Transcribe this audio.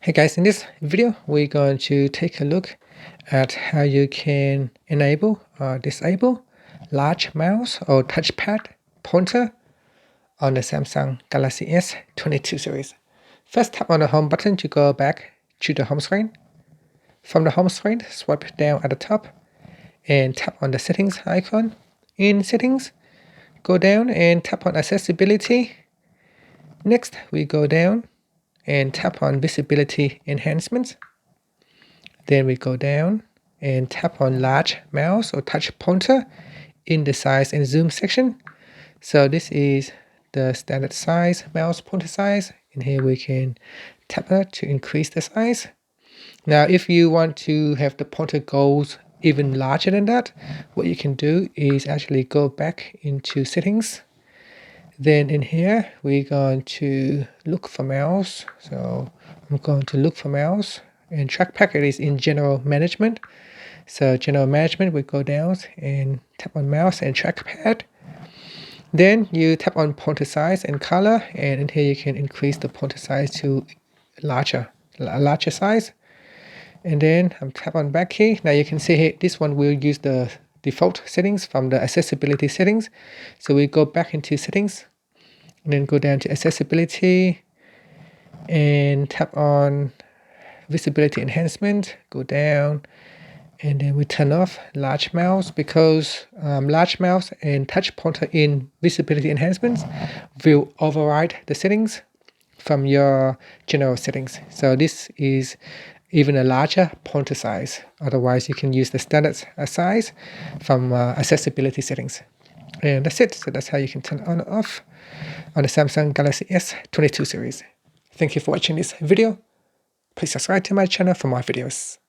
Hey guys, in this video, we're going to take a look at how you can enable or disable large mouse or touchpad pointer on the Samsung Galaxy S22 series. First, tap on the home button to go back to the home screen. From the home screen, swipe down at the top and tap on the settings icon. In settings, go down and tap on accessibility. Next, we go down and tap on visibility enhancement. Then we go down and tap on large mouse or touch pointer in the size and zoom section. So this is the standard size mouse pointer size. In here we can tap it to increase the size. Now if you want to have the pointer goes even larger than that, what you can do is actually go back into settings. Then in here, we're going to look for mouse. So I'm going to look for mouse, and trackpad is in general management. So general management, we go down and tap on mouse and trackpad. Then you tap on pointer size and color, and in here you can increase the pointer size to a larger size. And then I'm tap on back key. Now you can see here, this one will use the default settings from the accessibility settings. So we go back into settings and then go down to accessibility and tap on visibility enhancement, go down, and then we turn off large mouse because large mouse and touch pointer in visibility enhancements will override the settings from your general settings. So this is even a larger pointer size. Otherwise, you can use the standard size from accessibility settings. And that's it. So that's how you can turn on or off on the Samsung Galaxy S22 series. Thank you for watching this video. Please subscribe to my channel for more videos.